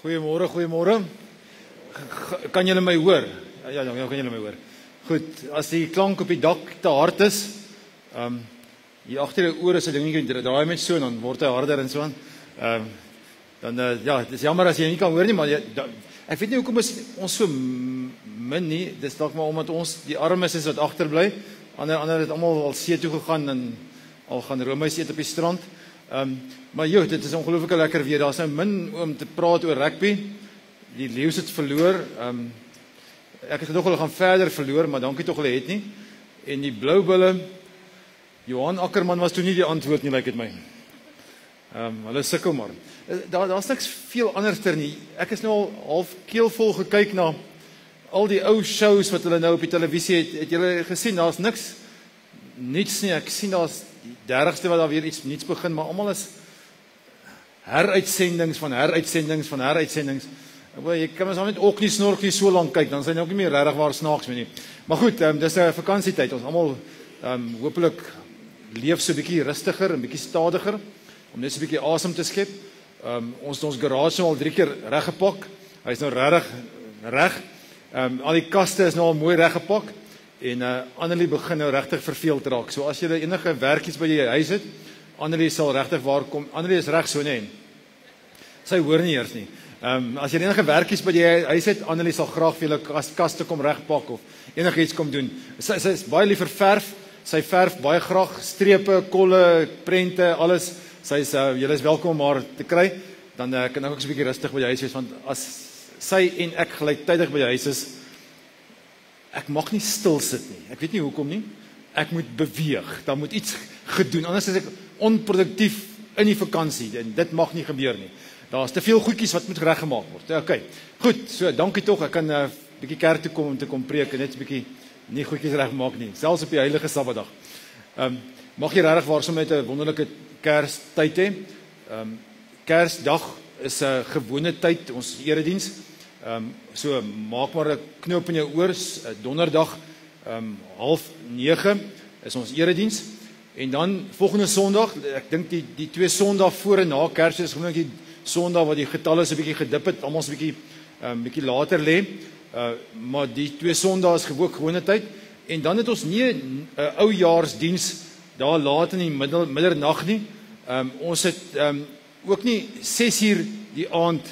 Goeiemôre, goeiemôre. Kan julle my hoor? Ja, kan julle my hoor. Goed, as die klank op die dak te hard is, hier agter die oor is 'n dingetjie, draai met so en dan word hy harder en so aan. Ja, dit is jammer as jy nie kan hoor nie, maar ek weet nie hoekom is ons so min nie. Dis dalk maar omdat ons die armes is wat agterbly. Ander het almal al see toe gegaan en al gaan roomys eet op die strand. Maar joh, dit is ongelooflik lekker weer. Daar's nou min om te praat oor rugby. Die Leeu's het verloor. Ek het gedog hulle gaan verder verloor, maar dankie tog hulle het nie. En die Blou Bulle, Johan Ackerman was toe nie die antwoord nie, lyk dit my. Hulle sukkel maar. Daar's niks veel anderster nie. Ek is nou al half keelvol gekyk na al die ou shows wat hulle nou op die televisie het julle gesien. Daar's niks niets nie. Ek sien daar's die 30ste wat daar weer iets niets begin, maar almal is heruitsendings van heruitsendings van heruitsendings. Jy kan mens al net ook nie snork nie so lank kyk, dan is hy nou ook nie meer regtig waar snaaks meer nie. Maar goed, dis 'n vakansietyd. Ons almal hopelik leef so 'n bietjie rustiger en bietjie stadiger om net so 'n bietjie asem te skep. Ons garage nou al 3 keer reggepak. Hy's nou regtig reg. Al die kaste is nou al mooi reggepak en Annelie begin nou regtig verveeld raak. So as jy enige werkies by die huis het, Annelie sal regtig waar kom. Annelie is reg so nê. Sy hoor nie eers nie. As jy enige werkies by die huis het, Annelie sal graag vir julle kaste kom regpak of enigiets kom doen. Sy is baie lief vir verf. Sy verf baie graag strepe, kolle, prente, alles. Julle is welkom om haar te kry. Dan kan ek ook so 'n bietjie rustig by die huis wees, want as sy en ek gelyktydig by die huis is, ek mag nie stil sit nie. Ek weet nie hoekom nie. Ek moet beweeg. Daar moet iets gedoen. Anders is ek onproduktief in die vakansie en dit mag nie gebeur nie. Daar's te veel goedjies wat moet reggemaak word. Okay. Goed, so dankie tog. Ek kan 'n bietjie kerk toe kom om te kom preek en net 'n bietjie nie goedjies regmaak nie, selfs op die heilige Sabbatdag. Mag jy regtig waar sommer met 'n wonderlike Kerstyd hê. Kersdag is 'n gewone tyd, ons erediens. So maak maar 'n knoop in jou oor. Donderdag 8:30 is ons erediens. En dan volgende Sondag, ek dink die 2 Sondae voor en na Kersfees is gewoonlik die Sondag wat die getalle so 'n bietjie gedip het, almal so 'n bietjie later lê. Maar die 2 Sondae is gewone tyd. En dan het ons nie 'n oujaarsdiens daar laat in die middernag nie. Ons het ook nie 6:00 die aand,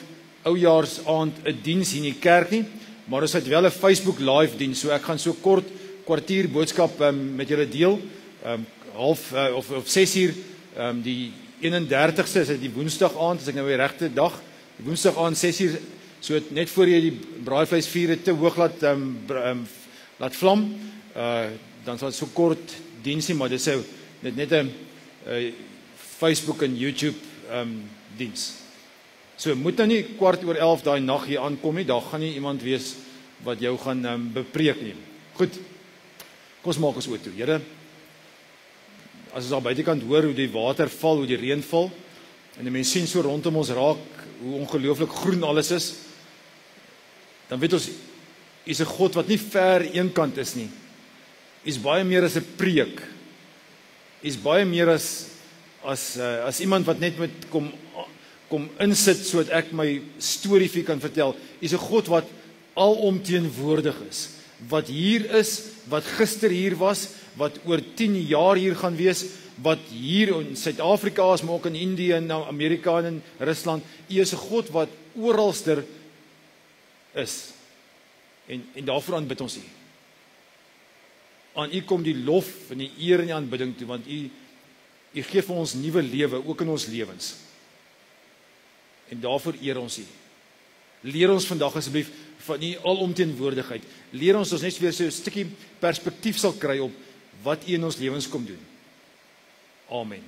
oujaarsaand 'n diens in die kerk nie, maar ons het wel 'n Facebook live diens. So ek gaan so kort kwartier boodskap met julle deel. Half of 6:00 die 31ste is dit die Woensdag aand, as ek nou die regte dag, die Woensdag aand 6:00, so net voor jy die braaivleisvuur te hoog laat vlam, dan sal dit so kort diensie, maar dit is net 'n Facebook en YouTube diens. So moet nou nie 11:15 daai nag hier aankom nie, daar gaan nie iemand wees wat jou gaan bepreek nie. Goed. Kom ons maak ons oor toe. Here, as ons daar buitekant hoor hoe die water val, hoe die reën val, en die mense sien so rondom ons raak, hoe ongelooflik groen alles is, dan weet ons, U is 'n God wat nie ver eenkant is nie. U is baie meer as 'n preek. U is baie meer as iemand wat net met kom insit, sodat ek my storie vir kan vertel. U is 'n God wat alomteenwoordig is, wat hier is, wat gister hier was, wat oor 10 jaar hier gaan wees, wat hier in Suid-Afrika is, maar ook in Indië en Amerika en in Rusland. U is 'n God wat oralster is. En daarvoor aanbid ons U. Aan U kom die lof en die eer en die aanbidding toe, want U gee vir ons nuwe lewe, ook in ons lewens. En daarvoor eer ons U. Leer ons vandag asseblief van U alomteenwoordigheid. Leer ons net weer so 'n stukkie perspektief sal kry op wat U in ons lewens kom doen. Amen.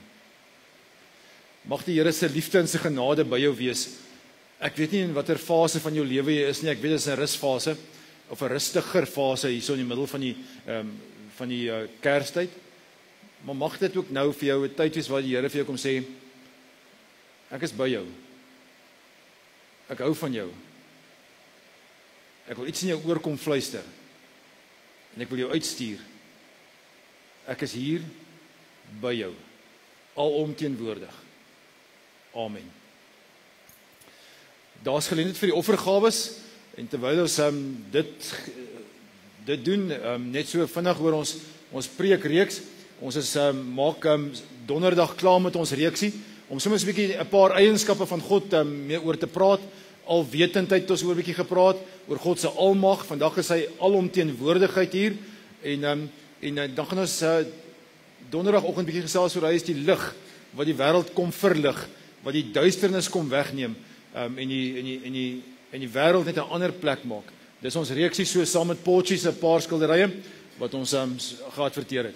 Mag die Here se liefde en sy genade by jou wees. Ek weet nie in watter fase van jou lewe jy is nie. Ek weet dit is 'n rusfase of 'n rustiger fase hierso in die middel van die Kerstyd. Maar mag dit ook nou vir jou 'n tyd wees waar die Here vir jou kom sê, ek is by jou. Ek hou van jou. Ek wil iets in jou oor kom fluister. En ek wil jou uitstuur. Ek is hier by jou. Alomteenwoordig. Amen. Daar's geleentheid vir die offergawes en terwyl ons dit doen, net so vinnig oor ons preekreeks. Ons is maak donderdag klaar met ons reeksie om soms 'n bietjie 'n paar eienskappe van God mee oor te praat. Alwetendheid het ons oor 'n bietjie gepraat oor God se almag. Vandag is hy alomteenwoordigheid hier en dan gaan ons donderdagoggend bietjie gesels oor hy is die lig wat die wêreld kom verlig, wat die duisternis kom wegneem en die wêreld net 'n ander plek maak. Dis ons reeksie so saam met Potchie se paar skilderye wat ons geadverteer het.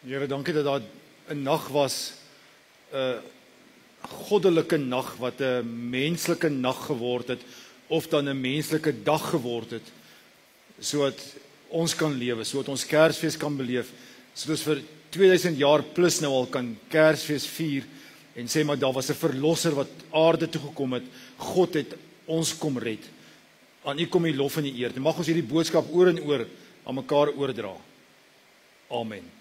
Here, dankie dat daar 'n nag was, 'n goddelike nag wat 'n menslike nag geword het, of dan 'n menslike dag geword het, sodat ons kan lewe, sodat ons Kersfees kan beleef, sodat ons vir 2000 jaar plus nou al kan Kersfees vier, en sê maar daar was 'n verlosser wat aarde toe gekom het, God het ons kom red. Aan U kom die lof en die eer. En mag ons hierdie boodskap oor en oor aan mekaar oordra. Amen.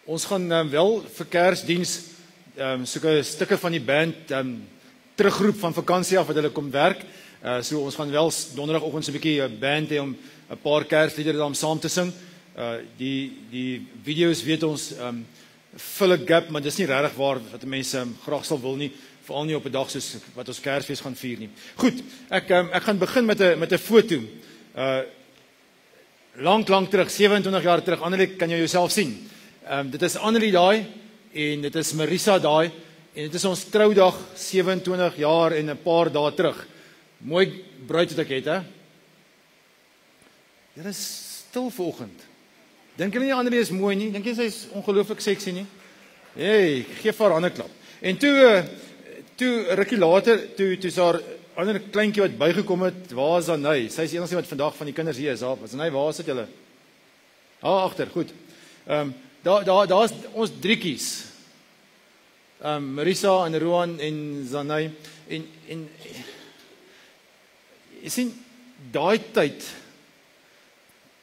Ons gaan wel vir Kersdiens soeke stukke van die band terugroep van vakansie af wat hulle kom werk. So ons gaan wel donderdagoggend so 'n bietjie band hê om 'n paar Kersliedere daar om saam te sing. Die video's weet ons fill a gap, maar dis nie regtig waar wat mense graag sal wil nie, veral nie op 'n dag soos wat ons Kersfees gaan vier nie. Goed, ek gaan begin met 'n foto. Lank terug, 27 jaar terug. Annelie, kan jy jouself sien? Dit is Annelie daai en dit is Marisa daai en dit is ons troudag 27 jaar en 'n paar dae terug. Mooi bruid wat ek het, hè? Dit is stil vanoggend. Dink jy nie Annelie is mooi nie? Dink jy sy is ongelooflik sexy nie? Hey, gee vir haar 'n ander klap. En toe rukkie later, toe is daar 'n ander kleintjie wat bygekom het. Waar is Anay? Sy is die enigste wat vandag van die kinders hier is. Was Anay, waar sit julle? Agter, goed. Daar's ons drietjies. Marisa en Roan en Zanay en jy sien daai tyd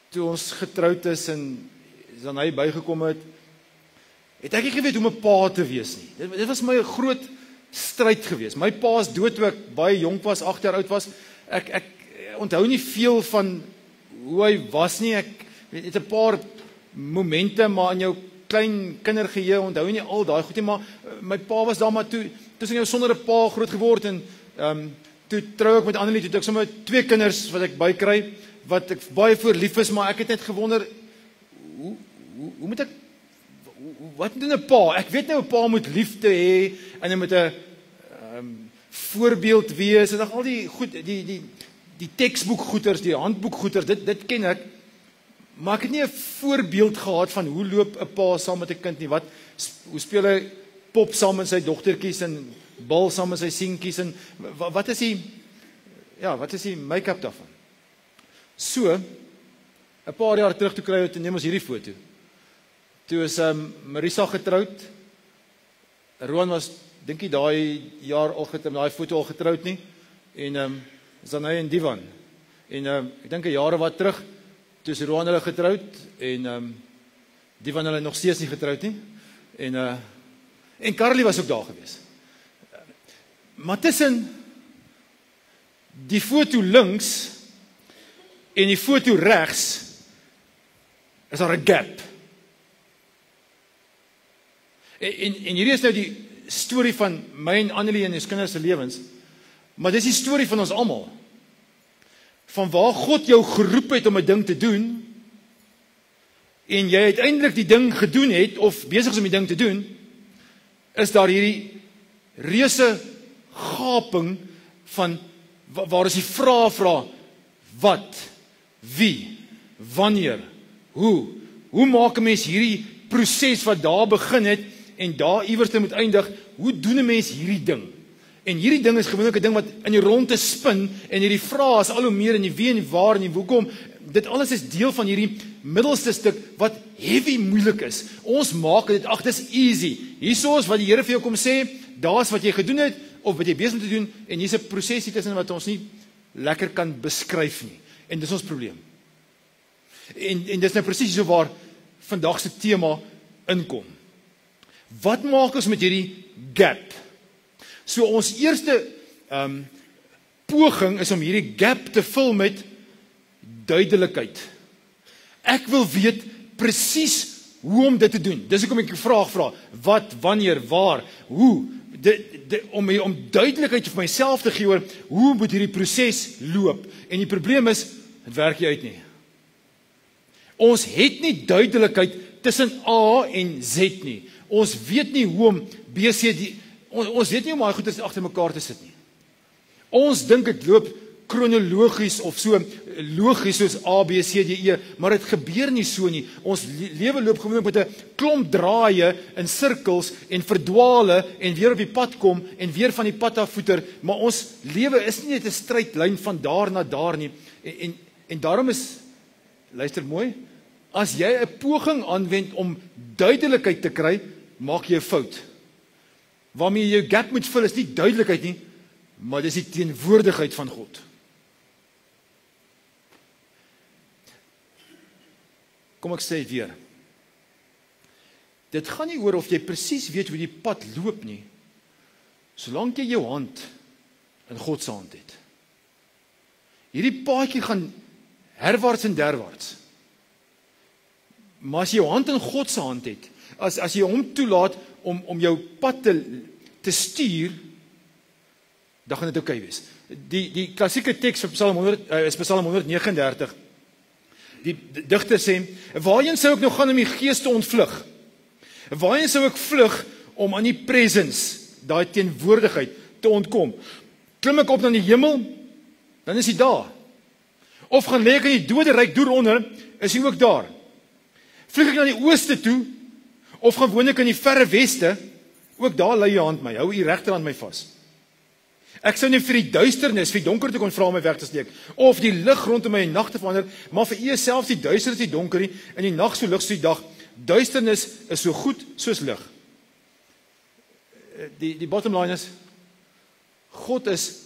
toe ons getroud is en Zanay bygekom het ek nie geweet hoe my pa te wees nie. Dit was my 'n groot stryd geweest. My pa is dood toe ek baie jonk was, 8 jaar oud was. Ek onthou nie veel van hoe hy was nie. Ek het 'n paar momente, maar in jou klein kindergeheue onthou nie al daai goed nie, maar my pa was daar, maar toe tussen jou sonder 'n pa groot geword en toe trou ek met Annelie, toe ek sommer 2 kinders wat ek bykry, wat ek baie voor lief is, maar ek het net gewonder hoe moet ek wat doen 'n pa? Ek weet nou 'n pa moet liefde hê en hy moet 'n voorbeeld wees en al die goed, die teksboek goeters, die handboek goeters, dit ken ek. Maar ek het nie 'n voorbeeld gehad van hoe loop 'n pa saam met 'n kind nie. Hoe speel hy pop saam met sy dogtertjies en bal saam met sy seentjies en wat is die make-up daarvan? So 'n paar jaar terug toe kry ons neem ons hierdie foto. Toe is Marisa getroud. Roan was dink jy daai jaar al getroud, daai foto al getroud nie. En Zanay en Divan. En ek dink 'n jare wat terug toe is Roan hulle getroud en Divan hulle nog steeds nie getroud nie. En Carly was ook daar gewees. Maar tussen die foto links en die foto regs is daar 'n gap. En hierdie is nou die storie van my en Annelie en ons kinders se lewens, maar dis die storie van ons almal. Van waar God jou geroep het om 'n ding te doen, en jy uiteindelik die ding gedoen het, of besig is om die ding te doen, is daar hierdie reuse gaping van, waar is die vraag, wat, wie, wanneer, hoe maak 'n mens hierdie proses wat daar begin het, en daar iewers moet eindig, hoe doen 'n mens hierdie ding? En hierdie ding is gewoonlik 'n ding wat in die ronde spin, en hierdie vrae is al hoe meer in die wie en die waar en die hoekom. Dit alles is deel van hierdie middelste stuk wat heavy moeilik is. Ons maak dit, dis easy. Hierso is wat die Here vir jou kom sê, daar's wat jy gedoen het, of wat jy besig om te doen, en hier's 'n proses hier tussen wat ons nie lekker kan beskryf nie. En dis ons probleem. En dis nou presies so waar vandag se tema inkom. Wat maak ons met hierdie gap? So ons eerste poging is om hierdie gap te vul met duidelikheid. Ek wil weet presies hoe om dit te doen. Dis hoekom ek 'n vraag vra. Wat, wanneer, waar, hoe? Om duidelikheid vir myself te gee oor hoe moet hierdie proses loop. En die probleem is, dit werk nie uit nie. Ons het nie duidelikheid tussen A en Z nie. Ons weet nie hoe om BC, ons weet nie hoe om daai goeie agter mekaar te sit nie. Ons dink dit loop kronologies of so logies soos A, B, C, D, E, maar dit gebeur nie so nie. Ons lewe loop gewoonlik met 'n klomp draaie in sirkels en verdwale en weer op die pad kom en weer van die pad af voeter, maar ons lewe is nie net 'n straightlyn van daar na daar nie. En daarom is, luister mooi, as jy 'n poging aanwend om duidelikheid te kry, maak jy 'n fout. Waarmee jy jou gap moet vul is nie duidelikheid nie, maar dis die teenwoordigheid van God. Kom ek sê dit weer. Dit gaan nie oor of jy presies weet hoe die pad loop nie, solank jy jou hand in God se hand het. Hierdie paadjie gaan herwaarts en derwaarts. Maar as jy jou hand in God se hand het, as jy hom toelaat om jou pad te stuur, dan gaan dit oukei wees. Die klassieke teks van Psalm 139. Die digter sê, waarheen sou ek nou gaan om die gees te ontvlug? Waarheen sou ek vlug om aan die presence, daai teenwoordigheid, te ontkom? Klim ek op na die hemel, dan is hy daar. Of gaan lê ek in die doderyk daaronder, is hy ook daar. Vlieg ek na die ooste toe, of gaan woon ek in die verre weste, ook daar lei jou hand my, hou u regterhand my vas. Ek sou nie vir die duisternis, vir die donkerte kon vra om my weg te steek, of die lig rondom my in nag te verander, maar vir u selfs die duisternis die donker nie, en die nag so lig soos die dag. Duisternis is so goed soos lig. Die bottom line is, God is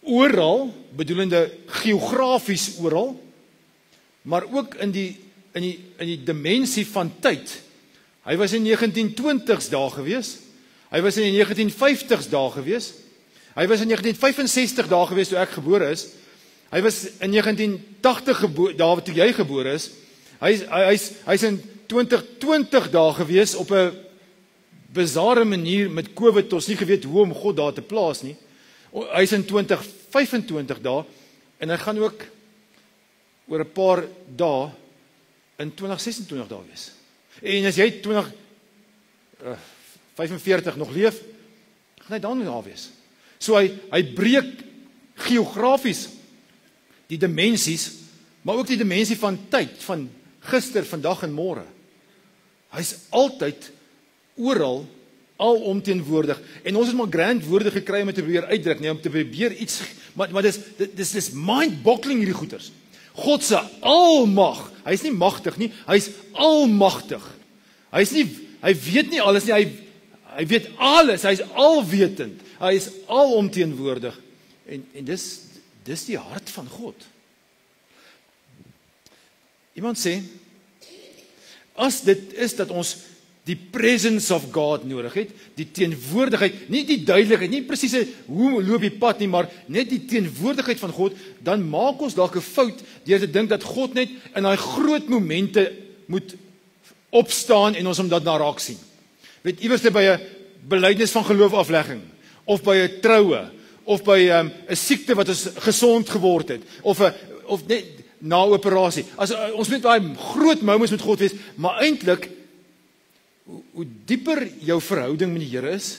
oral, bedoelende geografies oral, maar ook in die dimensie van tyd. Hy was in 1920s daar gewees, hy was in die 1950s daar gewees, hy was in 1965 daar gewees toe ek gebore is, hy was in 1980 daar toe jy gebore is, hy's in 2020 daar gewees op 'n bizarre manier met COVID, ons nie geweet hoe om God daar te plaas nie. Hy's in 2025 daar, en hy gaan ook oor 'n paar dae in 2026 daar wees. En as jy 2045 nog leef, gaan hy dan daar wees. So hy breek geografies die dimensies, maar ook die dimensie van tyd, van gister, vandag en môre. Hy's altyd oral, alomteenwoordig. En ons het maar grand woorde gekry om te probeer uitdruk, nie om te probeer iets, maar dis mind-boggling hierdie goeters. God se almag, hy's nie magtig nie, hy's almagtig. Hy weet nie alles nie, hy weet alles, hy's alwetend, hy is alomteenwoordig. En dis die hart van God. Iemand sê, as dit is dat ons die presence of God nodig het, die teenwoordigheid, nie die duidelikheid, nie presies hoe loop die pad nie, maar net die teenwoordigheid van God, dan maak ons dalk 'n fout deur te dink dat God net in daai groot momente moet opstaan en ons hom dat na raak sien. Weet, iewers by 'n belydenis van geloof aflegging, of by 'n troue, of by 'n siekte wat ons gesond geword het, of net na operasie. Ons moet daai groot moments met God wees, maar eintlik hoe dieper jou verhouding met die Here is,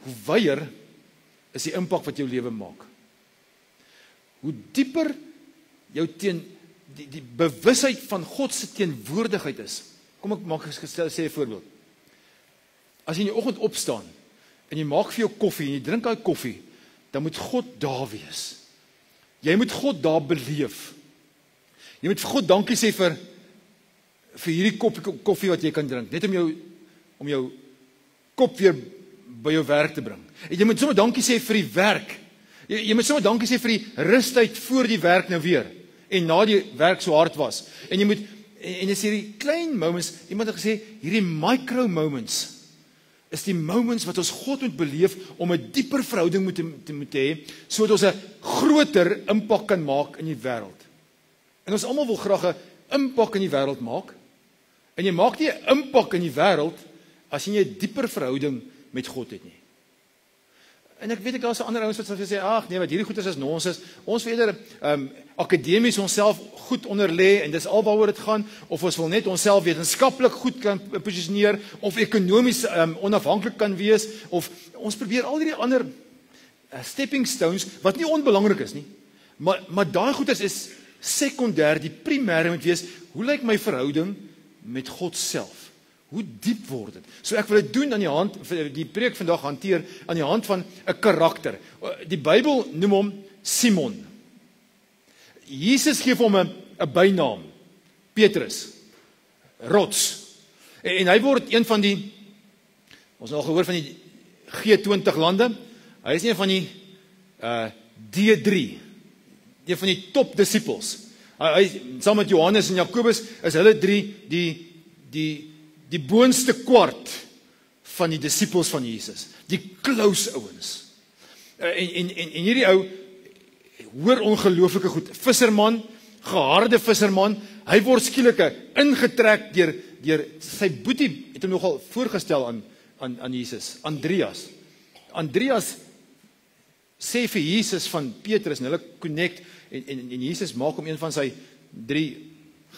hoe wyer is die impak wat jou lewe maak. Hoe dieper jou die bewusheid van God se teenwoordigheid is. Kom ek maak sê 'n voorbeeld. As jy in die oggend opstaan en jy maak vir jou koffie en jy drink daai koffie, dan moet God daar wees. Jy moet God daar beleef. Jy moet vir God dankie sê vir hierdie koffie wat jy kan drink, net om jou kop weer by jou werk te bring. En jy moet sommer dankie sê vir die werk. Jy moet sommer dankie sê vir die rustyd voor die werk nou weer, en na die werk so hard was. En jy moet, en dis hierdie klein moments, iemand het gesê, hierdie micro moments, is die moments wat ons God moet beleef, om 'n dieper verhouding moet hê, sodat ons 'n groter impak kan maak in die wêreld. En ons almal wil graag 'n impak in die wêreld maak, en jy maak nie 'n impak in die wêreld, as jy nie 'n dieper verhouding met God het nie. En ek weet ek daar's ander ouens wat sê, ag nee, wat hierdie goeters is nonsens, ons wil eerder akademies onsself goed onderlê, en dis alwaaroor dit gaan, of ons wil net onsself wetenskaplik goed kan posisioneer, of ekonomies onafhanklik kan wees, of ons probeer al hierdie ander stepping stones, wat nie onbelangrik is nie, Maar daai goeders is sekondêr, die primêre moet wees, hoe lyk my verhouding met God self? Hoe diep word dit? So ek wil dit doen aan die hand, die preek vandag hanteer, aan die hand van 'n karakter. Die Bybel noem hom Simon. Jesus gee vir hom 'n bynaam, Petrus, rots. En hy word een van die, ons het al gehoor van die G20 lande, hy is een van die D3, een van die top disciples. Hy saam met Johannes en Jakobus is hulle drie die boonste kwart van die disciples van Jesus, die close ouens. En hierdie ou hoor ongelooflike goed. Visserman, geharde visserman, hy word skielik ingetrek deur sy boetie, het hom nogal voorgestel aan Jesus, Andreas. Andreas sê vir Jesus van Petrus, en hulle connect, en Jesus maak hom een van sy 3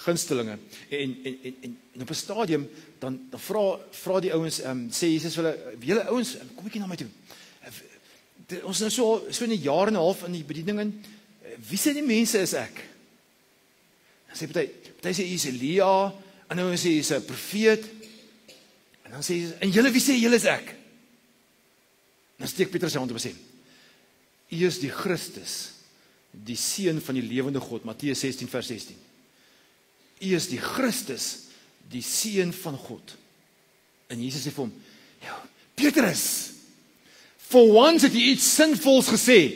gunstelinge. En op 'n stadium, dan vra die ouens, sê Jesus vir hulle, julle ouens, kom bietjie na my toe. Ons nou so in 'n jaar en 'n half in die bediening in, wie sê die mense is ek? Dan sê party sê hy is Elia, en nou sê hy is 'n profeet, en dan sê hy, en julle, wie sê julle is ek? Dan steek Petrus sy hand op en sê, U is die Christus, die seun van die lewende God, Matteus 16 vers 16. U is die Christus, die seun van God. En Jesus sê vir hom, Petrus, for once het jy iets sinvols gesê.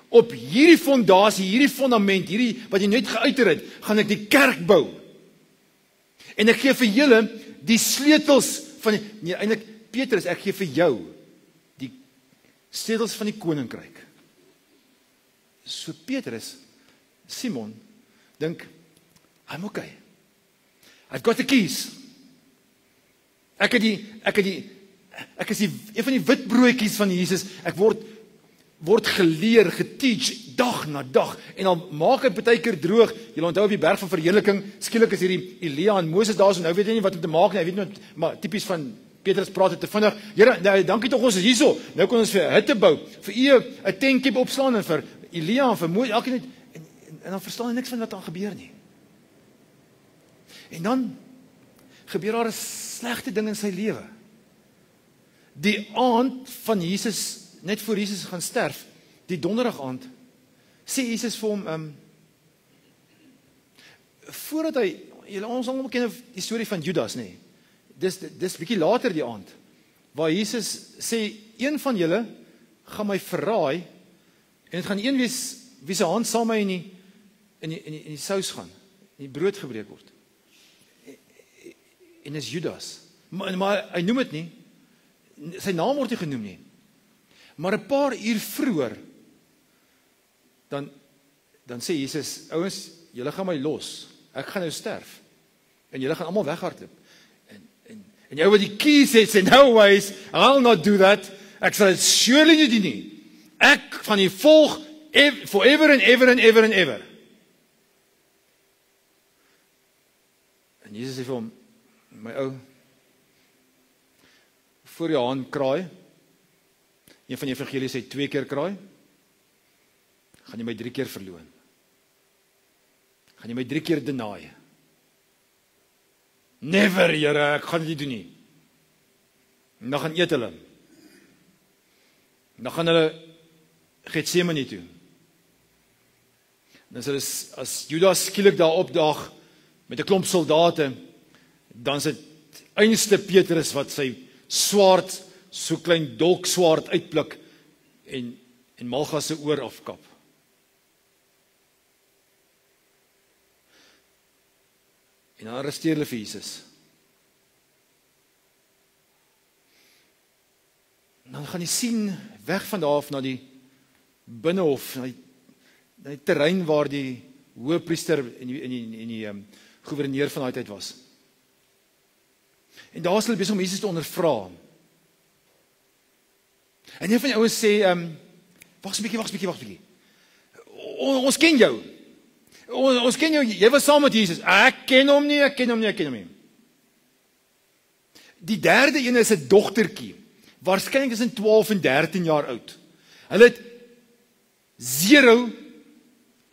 Op hierdie fondasie, hierdie fundament, hierdie wat jy net geuiter het, gaan ek die kerk bou. En ek gee vir julle die sleutels van eintlik Petrus, ek gee vir jou die sleutels van die koninkryk. So Petrus, Simon, dink, I'm okay. I've got the keys. Ek is een van die witbroodjies van Jesus. Ek word geleer, geteach, dag na dag. En dan maak hy partykeer droog. Julle onthou op die berg van verheerliking, skielik is hierdie Elia en Moses daar, so nou weet hy nie wat om te maak nie. Hy weet net, maar tipies van Petrus praat het te vinnig. Here, nou, dankie tog ons is hierso. Nou kan ons vir hitte bou, vir u 'n tentjie opslaan en vir Elia en vir Moses, elkeen net, en dan verstaan hy niks van wat daar gebeur nie. En dan gebeur daar 'n slegte ding in sy lewe. Die aand van Jesus, net voor Jesus gaan sterf, die donderdag aand, sê Jesus vir hom, voordat hy, ons almal ken die storie van Judas, nee. Dis bietjie later die aand, waar Jesus sê, een van julle gaan my verraai, en het gaan een wees, wie sy hand saam my in die sous gaan, in die brood gebreek word. En is Judas. Maar hy noem dit nie, sy naam word nie genoem nie. Maar 'n paar uur vroeër, dan sê Jesus, ouens, julle gaan my los, ek gaan nou sterf, en julle gaan almal weghardloop. En jy wat die keys het, sê, no ways, I'll not do that, ek sal dit surely nie doen nie. Ek gaan die volg, forever and ever and ever and ever. En Jesus sê vir hom, my ou, voor jou haan kraai, een van die evangelies sê 2 keer kraai, gaan jy my 3 keer verloon. Gaan jy my 3 keer deny. Never, Here, ek gaan dit nie doen nie. En dan gaan eet hulle. En dan gaan hulle Getsemane toe. Dan sê hulle, as Judas skielik daar opdaag met 'n klomp soldate, dan is dit einste Petrus wat sy swaard, so klein dolkswaard uitpluk en Malchus se oor afkap. En dan arresteer hulle vir Jesus. En dan gaan jy sien weg van daar af na die binnehof, na die terrein waar die hoëpriester en die gouverneur van daai tyd was. En daar is hulle besig om Jesus te ondervra. En een van die ouens sê, wag 'n bietjie. Ons ken jou. Ons ken jou, jy was saam met Jesus. Ek ken hom nie. Die derde een is 'n dogtertjie. Waarskynlik tussen 12 en 13 jaar oud. Hulle het 0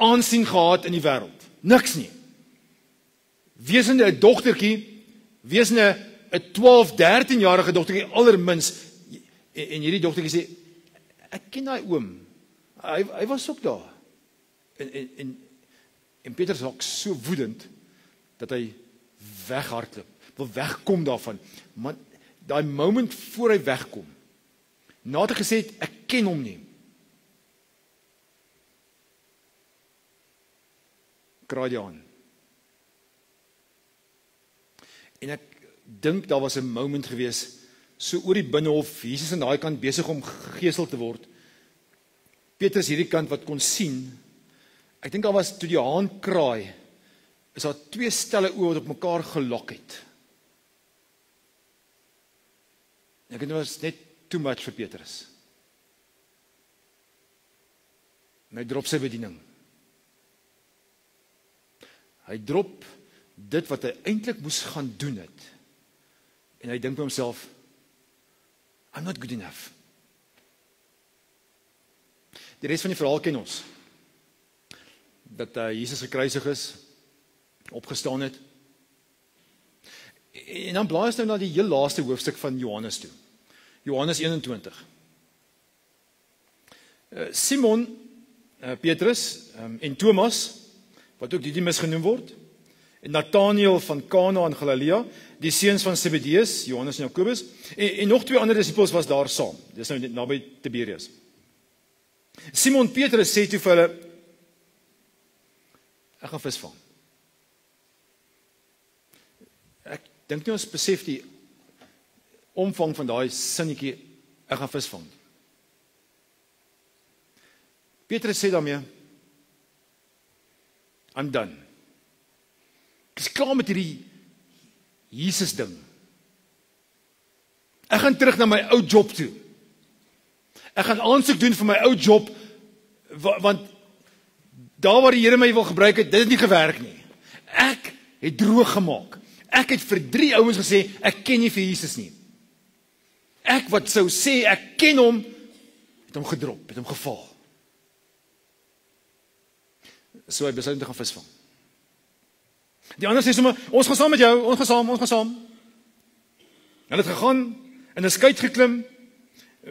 aansien gehad in die wêreld. Niks nie. Wesende 'n dogtertjie, wesende 'n 12, 13-jarige dogtertjie allermins, en hierdie dogtertjie sê, ek ken daai oom, hy was ook daar. En Petrus raak so woedend, dat hy weghardloop, wil wegkom daarvan, maar daai moment voor hy wegkom, nadat hy gesê het, ek ken hom nie, kraai die aan. En ek dink daar was 'n moment gewees, so oor die binnehof, Jesus aan daai kant besig om gegeesel te word, Petrus hierdie kant wat kon sien, ek dink daar was, toe die haan kraai, is daar 2 stelle oë wat op mekaar gelok het. Ek dink dit was net too much vir Petrus. En hy drop sy bediening. Hy drop dit wat hy eintlik moes gaan doen het. En hy dink by homself, I'm not good enough. Die res van die verhaal ken ons. Dat Jesus gekruisig is, opgestaan het. En dan blaai ons nou na die heel laaste hoofstuk van Johannes toe. Johannes 21. Simon, Petrus en Thomas, wat ook Didymus genoem word, en Nathanael van Kana in Galilea, die seuns van Zebedeus, Johannes en Jakobus, en nog 2 ander disippels was daar saam. Dis nou naby Tiberias. Simon Petrus sê toe vir hulle, ek gaan visvang. Ek dink nie ons besef die omvang van daai sinnetjie, ek gaan visvang. Petrus sê daarmee, I'm done. Ek is klaar met hierdie Jesus ding. Ek gaan terug na my ou job toe. Ek gaan aansoek doen vir my ou job, want daar waar die Here my wil gebruik het, dit het nie gewerk nie. Ek het droog gemaak. Ek het vir 3 ouens gesê, ek ken nie vir Jesus nie. Ek wat sou sê, ek ken hom, het hom gedrop, het hom geval. So hy besluit om te gaan visvang. Die ander sê sommer, ons gaan saam met jou, ons gaan saam. Hulle het gegaan, in 'n skuit geklim,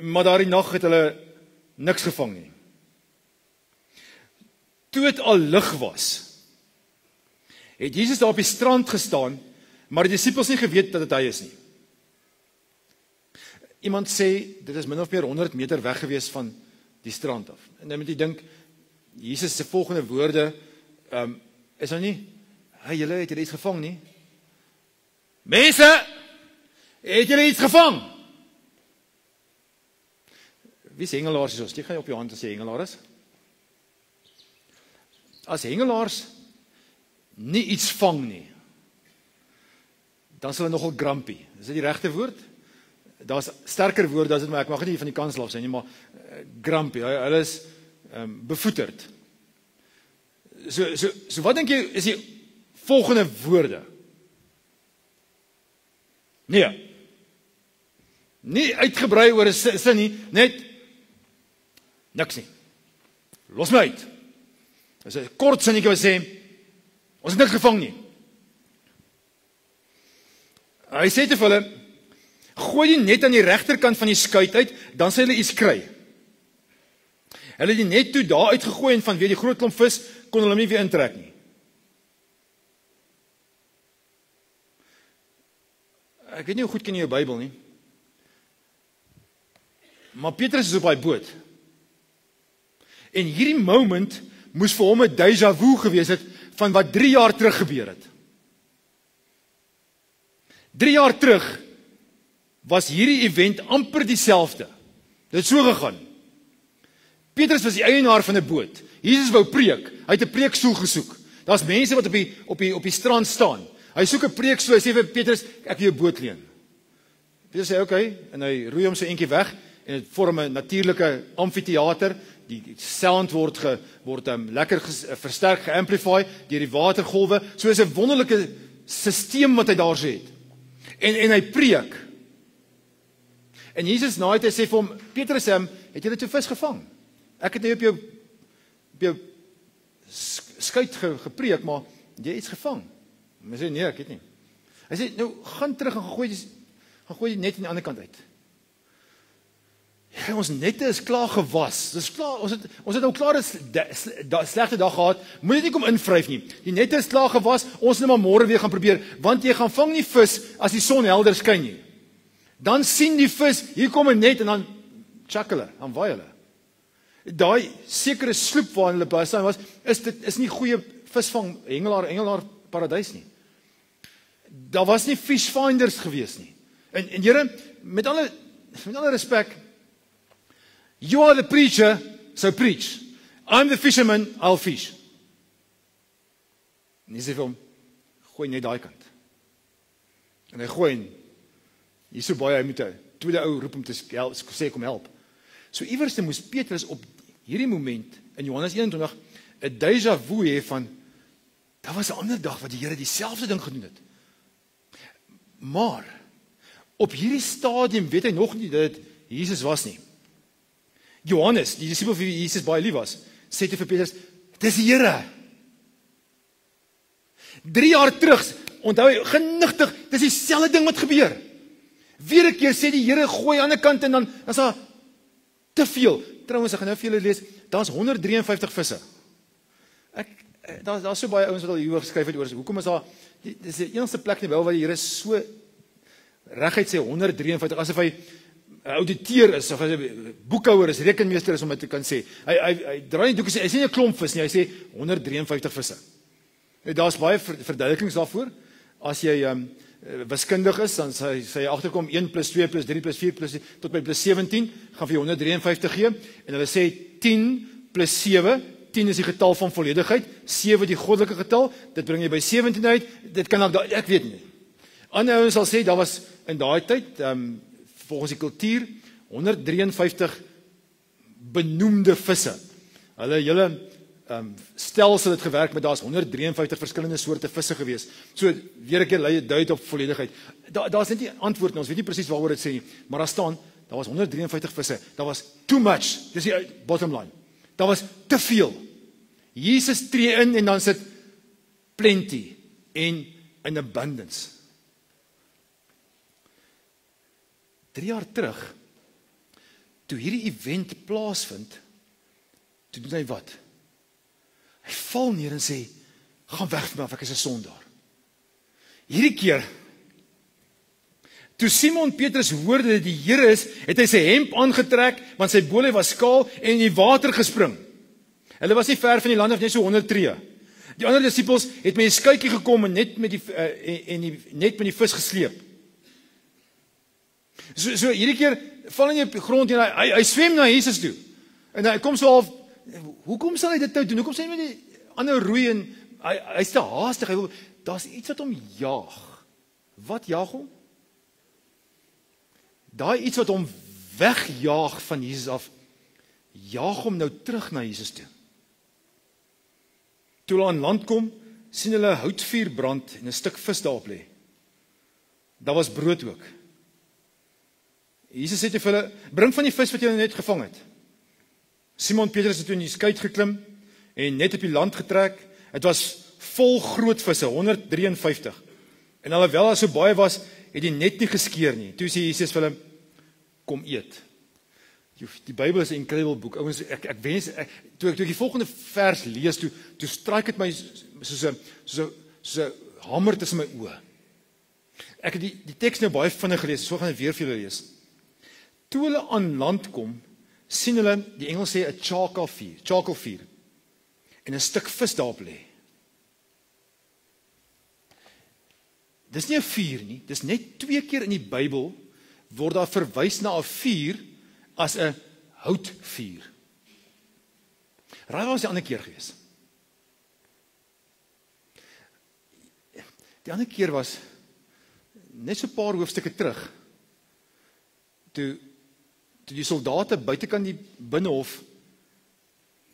maar daardie nag het hulle niks gevang nie. Toe het al lig was, het Jesus daar op die strand gestaan, maar die disippels nie geweet dat dit hy is nie. Iemand sê, dit is min of meer 100 meter weg gewees van die strand af. En dan moet jy dink, Jesus se volgende woorde, is nou nie, hey, julle het julle iets gevang nie? Mense, het julle iets gevang? Wie is hengelaars is ons? Steek jy op jou hand as jy hengelaar is? As hengelaars nie iets vang nie, dan sal hulle nogal grumpy. Is dit die regte woord? Daar's sterker woorde as dit, maar ek mag nie van die kanslaaf sê nie, maar grumpy, hulle is bevoeterd. So wat dink jy is die volgende woorde? Nee. Nie uitgebrei oor 'n sin nie, net niks nie. Los my uit. Dis 'n kort sinnetjie wat sê, ons het niks gevang nie. Hy sê te vir hulle, gooi die net aan die regterkant van die skuit uit, dan sal hulle iets kry. Hulle het die net toe daar uitgegooi en vanweë die groot klomp vis kon hulle hom nie weer intrek nie. Ek weet nie hoe goed ken jy jou Bybel nie. Maar Petrus is op daai boot. En hierdie moment moes vir hom 'n déjà vu gewees het van wat 3 jaar terug gebeur het. 3 jaar terug was hierdie event amper dieselfde. Dit het so gegaan. Petrus was die eienaar van 'n boot. Jesus wou preek. Hy het 'n preekstoel gesoek. Daar's mense wat op die strand staan. Hy soek 'n preekstoel. Hy sê vir Petrus, ek wil jou boot leen. Petrus sê okay, en hy roei hom so eentjie weg en dit vorm 'n natuurlike amfitheater. Die sound word lekker versterk, geamplify deur die watergolwe. So is 'n wonderlike stelsel wat hy daar so het. En hy preek. En Jesus na dit sê vir hom, Petrus, het jy toe vis gevang? Ek het nie op jou skuit gepreek, maar jy het iets gevang. Hy sê, nee, ek het nie. Hy sê, nou, gaan terug en gaan gooi die net aan die ander kant uit. Ja, ons nette is klaar gewas. Dis klaar, ons het nou klaar 'n slegte dag gehad. Moet dit nie kom invryf nie. Die nette is klaar gewas. Ons moet maar môre weer gaan probeer, want jy gaan vang nie vis as die son helder skyn nie. Dan sien die vis, hier kom 'n net en dan chak hulle, dan waai hulle. Daai sekere sloep waarin hulle by was, is nie goeie visvang hengelaar paradys nie. Daar was nie fish finders gewees nie. En Here, met alle respek, you are the preacher, so preach. I'm the fisherman, I'll fish. En hy sê vir hom, gooi net daai kant. En hy gooi en, hier so baie, hy moet 'n tweede ou roep om te sê, kom help. So iewers moes Petrus op hierdie moment, in Johannes 21, 'n déjà vu hê van, daar was 'n ander dag wat die Here dieselfde ding gedoen het. Maar, op hierdie stadium weet hy nog nie dat dit Jesus was nie. Johannes, die disipel vir wie Jesus baie lief was, sê vir Petrus, dis die Here. 3 jaar terug, onthou hy, genigtig, dis dieselfde ding wat gebeur. Weer 'n keer sê die Here, gooi aan die ander kant en dan is daar te veel. Trouwens, ek gaan nou vir julle lees, daar's 153 visse. Daar's so baie ouens wat al hieroor geskryf het oor, hoekom is daar, dis die enigste plek in die Bybel waar die Here so reguit sê 153, asof hy auditeer is, of hy boekhouer is, rekenmeester is, om dit te kan sê. Hy draai nie doekies, hy sê nie 'n klomp vis nie, hy sê 153 visse. Daar's baie verduidelikings daarvoor. As jy wiskundig is, dan sê jy agterkom 1 + 2 + 3 + 4 tot by +17, gaan vir jou 153 gee, en hulle sê 10 + 7, 10 is die getal van volledigheid, 7 die goddelike getal, dit bring jy by 17 uit, dit kan ek weet nie. Ander ouens sal sê, daar was in daai tyd, volgens die kultuur, 153 benoemde visse. Hulle stelsel het gewerk, maar daar's 153 verskillende soorte visse gewees. So, weer 'n keer lei dit dui op volledigheid. Daar's net nie antwoord nie, ons weet nie presies waaroor dit sê nie, maar daar staan, daar was 153 visse, daar was too much, dis die bottom line. Daar was te veel. Jesus tree in en dan sit plenty en in abundance. 3 jaar terug, toe hierdie event plaasvind, toe doen hy wat? Hy val neer en sê, gaan weg van my, ek is 'n sondaar. Hierdie keer, toe Simon Petrus hoorde dat die Here is, het hy sy hemp aangetrek, want sy bole was skaal, en in die water gespring. Hulle was nie ver van die land af, net so 100 tree. Die ander disippels het met die skuitjie gekom en net met die vis gesleep. So hierdie keer val hy op die grond en hy swem na Jesus toe. En hy kom so half, hoekom sal hy dit nou doen? Hoekom sê hy met die ander roei en hy's te haastig, daar's iets wat hom jaag. Wat jaag hom? Daai iets wat hom wegjaag van Jesus af, jaag hom nou terug na Jesus toe. Toe hulle aan land kom, sien hulle 'n houtvuur brand en 'n stuk vis daarop lê. Daar was brood ook. Jesus sê vir hulle, bring van die vis wat julle net gevang het. Simon Petrus het toe in die skuit geklim en net op die land getrek. Dit was vol groot visse, 153. En alhoewel daar so baie was, het die net nie geskeur nie. Toe sê Jesus vir hulle, kom eet. Die Bybel is 'n incredible boek. Ouens, ek wens toe ek die volgende vers lees, toe stryk dit my soos 'n hamer tussen my oë. Ek het die teks nou baie vinnig gelees, so gaan ek weer vir julle lees. Toe hulle aan land kom, sien hulle, die Engels sê 'n charcoal vuur, en 'n stuk vis daarop lê. Dis nie 'n vuur nie, dis net 2 keer in die Bybel word daar verwys na 'n vuur as 'n houtvuur. Raai waar was die ander keer gewees? Die ander keer was net so 'n paar hoofstukke terug, toe die soldate buitekant die binnehof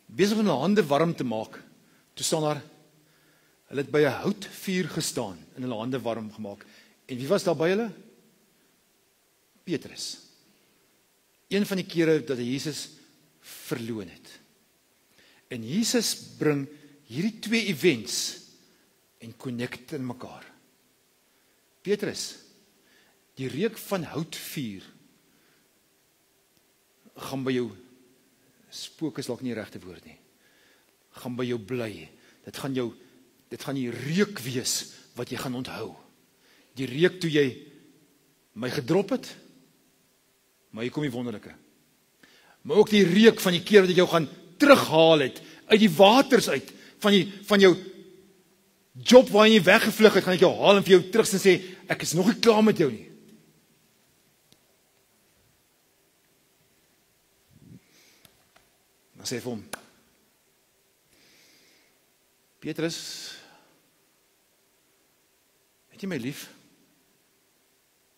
besig om hulle hande warm te maak, toe staan daar, hulle het by 'n houtvuur gestaan en hulle hande warm gemaak. En wie was daar by hulle? Petrus. Een van die kere dat hy Jesus verloon het. En Jesus bring hierdie twee events en connect in mekaar. Petrus, die reuk van houtvuur gaan by jou, spook is dalk nie die regte woord nie, gaan by jou bly. Dit gaan die reuk wees wat jy gaan onthou. Die reuk toe jy my gedrop het, maar hier kom die wonderlike. Maar ook die reuk van die keer wat ek jou gaan terughaal het, uit die waters uit, van jou job waar jy weggevlug het, gaan ek jou haal en vir jou terug en sê, ek is nog nie klaar met jou nie. Dan sê vir hom, Petrus, het jy my lief?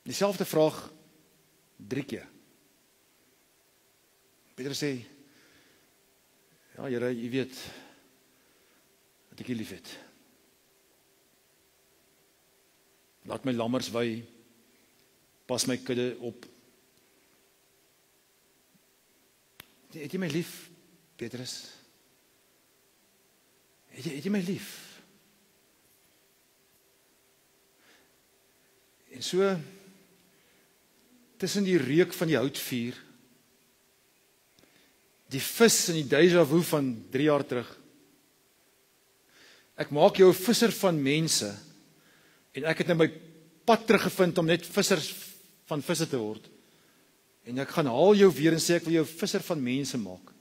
Dieselfde vraag 3 keer. Petrus sê, ja Here, jy weet dat ek jy lief het. Laat my lammers wei, pas my kudde op. Het jy my lief, Petrus? Het jy my lief? En so, tussen die reuk van die houtvuur, die vis en die déjà vu van 3 jaar terug, ek maak jou 'n visser van mense, en ek het nou my pad teruggevind om net vissers van visse te word, en ek gaan haal jou weer en sê ek wil jou 'n visser van mense maak.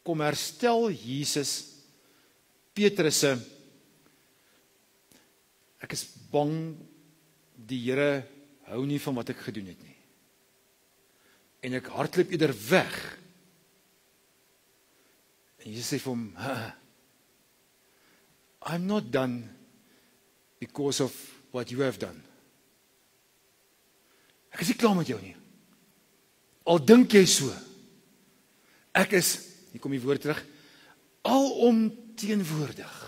Kom herstel Jesus Petrus se, ek is bang die Here hou nie van wat ek gedoen het nie. En ek hardloop eerder weg. En Jesus sê vir hom, I'm not done because of what you have done. Ek is nie klaar met jou nie. Al dink jy so. Ek is, hier kom die woord terug, alomteenwoordig.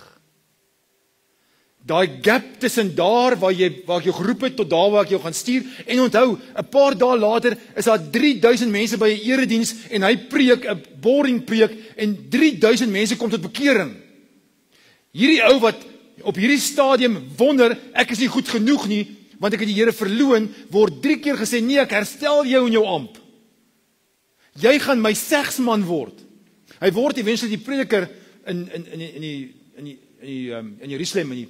Daai gap tussen daar waar ek jou geroep het tot daar waar ek jou gaan stuur, en onthou, 'n paar dae later is daar 3000 mense by 'n erediens en hy preek 'n boring preek en 3000 mense kom tot bekering. Hierdie ou wat op hierdie stadium wonder, ek is nie goed genoeg nie, want ek het die Here verloon, word 3 keer gesê, nee, ek herstel jou in jou amp. Jy gaan my segsman word. Hy word eventually die prediker in Jerusalem, in die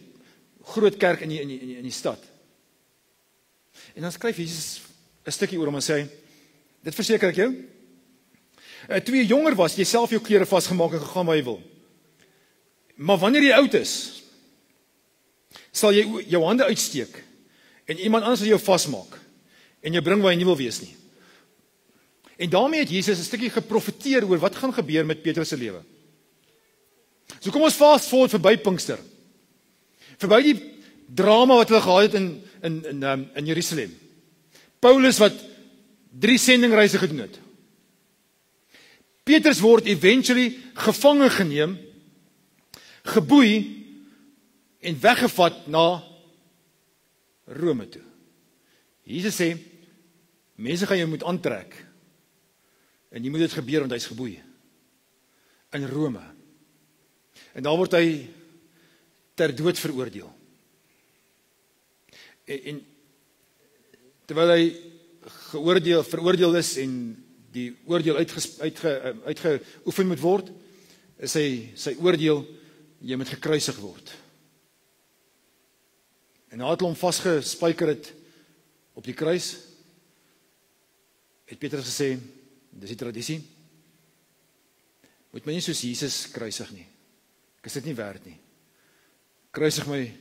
groot kerk in die stad. En dan skryf Jesus 'n stukkie oor hom en sê, dit verseker ek jou, toe jy jonger was, jy self jou klere vasgemaak en gegaan waar jy wil. Maar wanneer jy oud is, sal jy jou hande uitsteek en iemand anders sal jou vasmaak en jou bring waar jy nie wil wees nie. En daarmee het Jesus 'n stukkie geprofeteer oor wat gaan gebeur met Petrus se lewe. So kom ons fast forward verby Pinkster. Verby die drama wat hulle gehad het in Jerusalem. Paulus wat 3 sendingreise gedoen het. Petrus word eventually gevange geneem, geboei en weggevat na Rome toe. Jesus sê, mense gaan jou moet aantrek. En jy moet dit gebeur want hy is geboei. In Rome. En daar word hy ter dood veroordeel. En terwyl hy veroordeel is en die oordeel uitgeoefen moet word, is sy oordeel, jy moet gekruisig word. En nadat hulle hom vasgespijker het op die kruis, het Petrus gesê, dis die tradisie, moet my nie soos Jesus kruisig nie. Ek is dit nie werd nie. Kruisig my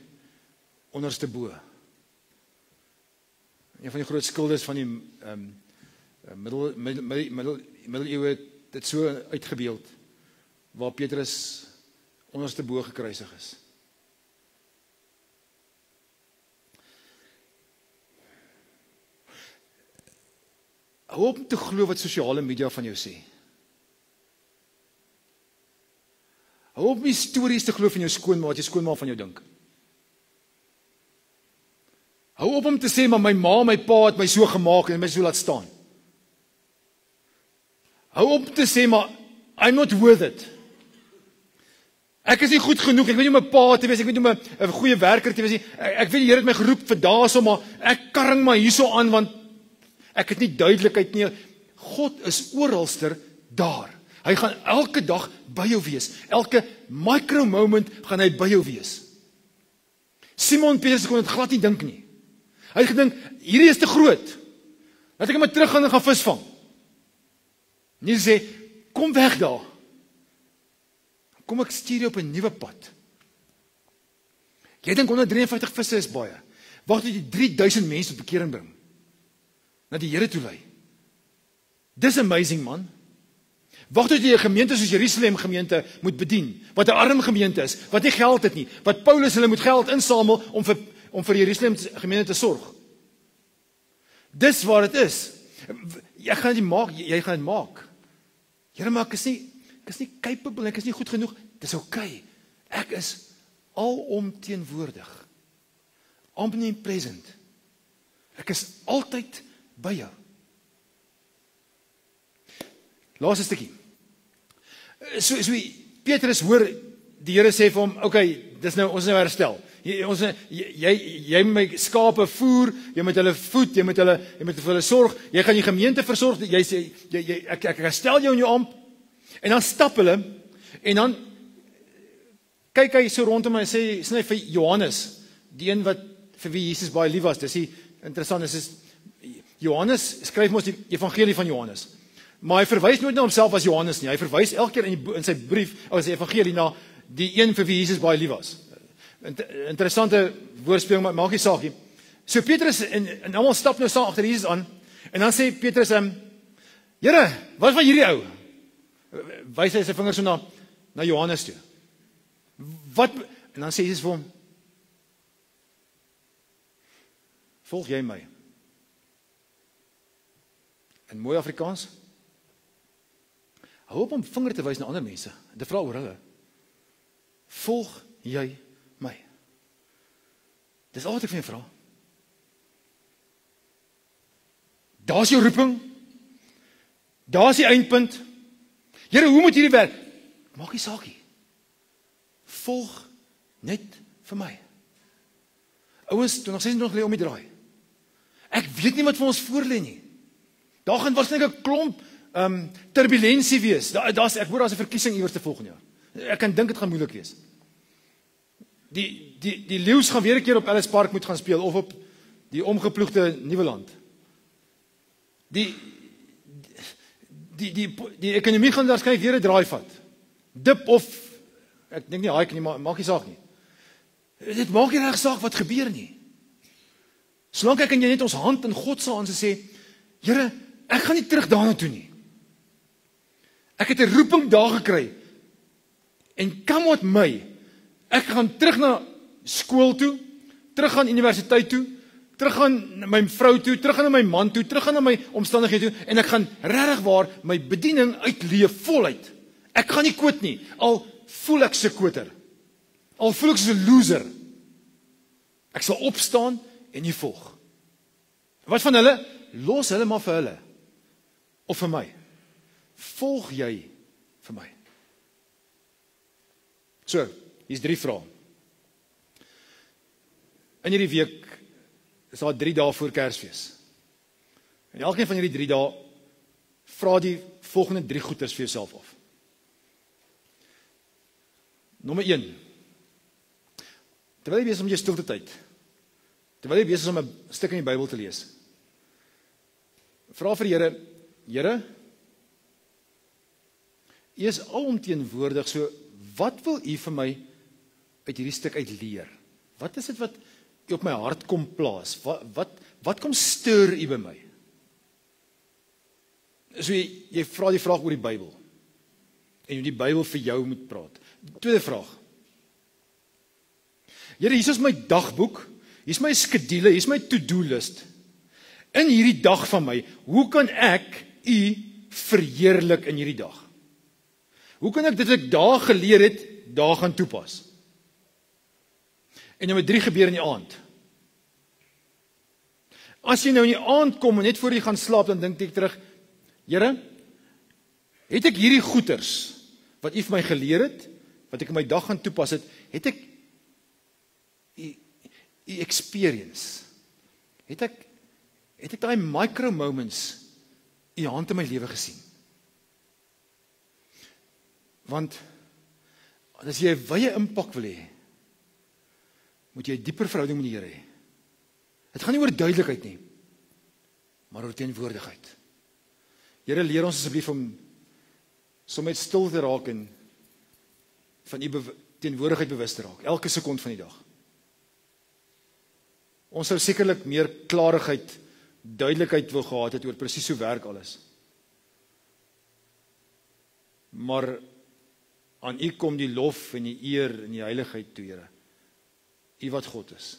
onderste bo. Een van die groot skildes van die middeleeue het dit so uitgebeeld, waar Petrus onderste bo gekruisig is. Hou op om te glo wat sosiale media van jou sê. Hou op om die stories te glo van jou skoonma, wat jou skoonma van jou dink. Hou op om te sê, maar my ma, my pa het my so gemaak en my so laat staan. Hou op te sê, maar I'm not worth it. Ek is nie goed genoeg, ek weet nie hoe my pa te wees, ek weet nie hoe my 'n goeie werker te wees nie. Ek weet die Here het my geroep vir daarso, maar ek karring maar hierso aan want ek het nie duidelikheid nie. God is oralster daar. Hy gaan elke dag by jou wees. Elke micro moment gaan hy by jou wees. Simon Petrus kon dit glad nie dink nie. Hy het gedink, hierdie is te groot. Laat ek maar teruggaan en gaan visvang. Nie sê, kom weg daar. Kom ek stuur jou op 'n nuwe pad. Jy dink 153 visse is baie. Wag tot jy 3000 mense tot bekering bring. Na die Here toe lei. Dis amazing, man. Wag tot jy 'n gemeente soos Jerusalem gemeente moet bedien, wat 'n arm gemeente is, wat nie geld het nie, wat Paulus hulle moet geld insamel om vir Jerusalem gemeente te sorg. Dis waar dit is. Jy gaan dit maak, jy gaan dit maak. Here, maar ek is nie capable, ek is nie goed genoeg. Dis okay. Ek is alomteenwoordig. Omnipresent. Ek is altyd by jou. Laaste stukkie. So Petrus hoor die Here sê vir hom, okay, dis nou ons nou herstel. Jy moet my skape voer, jy moet hulle voed, jy moet vir hulle sorg, jy gaan die gemeente versorg, jy sê ek herstel jou in jou amp. En dan stap hulle en dan kyk hy so rondom en sê sny vir Johannes, die een wat vir wie Jesus baie lief was. Dis interessant, Johannes skryf mos die evangelie van Johannes. Maar hy verwys nooit na homself as Johannes nie. Hy verwys elke keer in sy brief, of sy evangelie, na die een vir wie Jesus baie lief was. Interessante woordspeling, maar maak nie saak nie. So Petrus en almal stap nou saam agter Jesus aan, en dan sê Petrus, Here, wat van hierdie ou? Wys hy sy vingers so na Johannes toe. Wat? En dan sê Jesus vir hom, volg jy my? In mooi Afrikaans, hou op om vinger te wys na ander mense, te vra oor hulle. Volg jy my? Dis al wat ek van jou vra. Daar's jou roeping, daar's die eindpunt. Here, hoe moet hierdie werk? Maak nie saak nie. Volg net vir my. Ouens, toe nog 26 lê om die draai. Ek weet nie wat vir ons voor lê nie. Daar gaan waarskynlik 'n klomp turbulensie wees. Daar's 'n verkiesing iewers te volgende jaar. Ek kan dink dit gaan moeilik wees. Die Leeu's gaan weer 'n keer op Ellis Park moet gaan speel of op die omgeploegde Nuwe Land. Die ekonomie gaan waarskynlik weer 'n draai vat. Dip of ek dink nie hike nie, maar maak nie saak nie. Dit maak nie reg saak wat gebeur nie. Solank ek en jy net ons hand in God se hand sê, Here, ek gaan nie terug daarna toe nie. Ek het 'n roeping daar gekry. En come what may, ek gaan terug na skool toe, terug gaan universiteit toe, terug gaan na my vrou toe, terug gaan na my man toe, terug gaan na my omstandighede toe, en ek gaan regtig waar my bediening uitleef voluit. Ek gaan nie quit nie, al voel ek so kwoter. Al voel ek so 'n loser. Ek sal opstaan en jy volg. Wat van hulle? Los hulle maar vir hulle. Of vir my. Volg jy vir my? So, hier's 3 vrae. In hierdie week is daar 3 dae voor Kersfees. En elkeen van hierdie 3 dae vra die volgende 3 goeders vir jouself af. Nommer 1. Terwyl jy besig is om jou stilte tyd, terwyl jy besig is om 'n stuk in die Bybel te lees, vra vir die Here, Here, U is alomteenwoordig, so wat wil U vir my uit hierdie stuk uit leer? Wat is dit wat U op my hart kom plaas? Wat kom stuur U by my? So jy vra die vraag oor die Bybel. En hoe die Bybel vir jou moet praat. Tweede vraag. Here, hier is my dagboek, hier is my skedule, hier is my to-do list. In hierdie dag van my, hoe kan ek U verheerlik in hierdie dag? Hoe kan ek dit wat ek daar geleer het, daar gaan toepas? En nommer 3 gebeur in die aand. As jy nou in die aand kom en net voor jy gaan slaap, dan dink ek terug, Here, het ek hierdie goeters wat U vir my geleer het, wat ek in my dag gaan toepas het ek die experience. Het ek daai micro moments u hand in my lewe gesien. Want as jy 'n wye impak wil hê, moet jy 'n dieper verhouding met die Here hê. Dit gaan nie oor duidelikheid nie, maar oor teenwoordigheid. Here, leer ons asseblief om soms stil te raak en van u teenwoordigheid bewus te raak, elke sekond van die dag. Ons sou sekerlik meer klarigheid, duidelikheid wil gehad het oor presies hoe werk alles. Maar aan u kom die lof en die eer en die heiligheid toe, Here. U wat God is.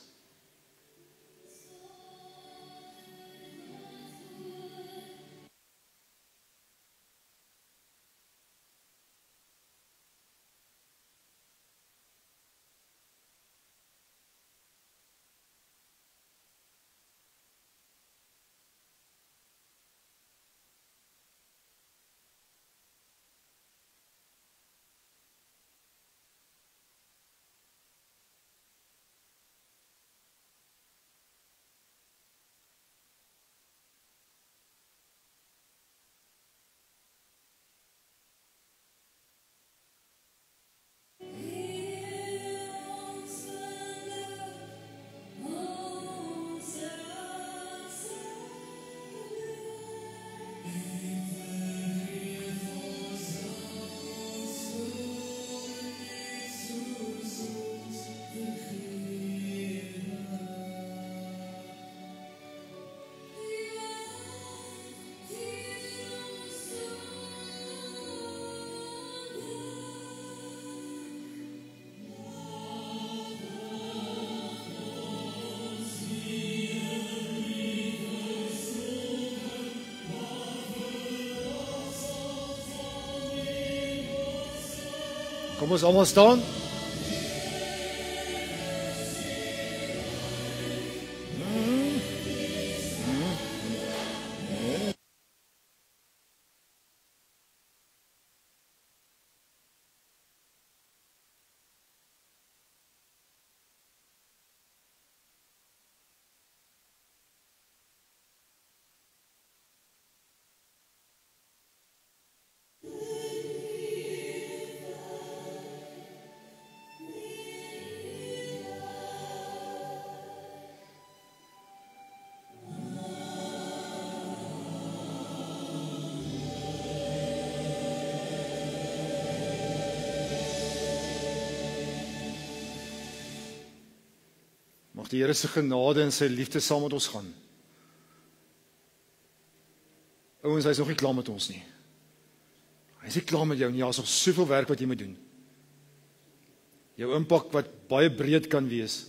Kom ons almal staan. Mag die Here se genade en sy liefde saam met ons gaan. Ouens, hy is nog nie klaar met ons nie. Hy is nie klaar met jou nie, daar is nog soveel werk wat jy moet doen. Jou impak wat baie breed kan wees,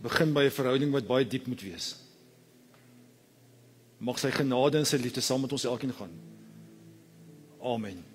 begin by 'n verhouding wat baie diep moet wees. Mag sy genade en sy liefde saam met ons elkeen gaan. Amen.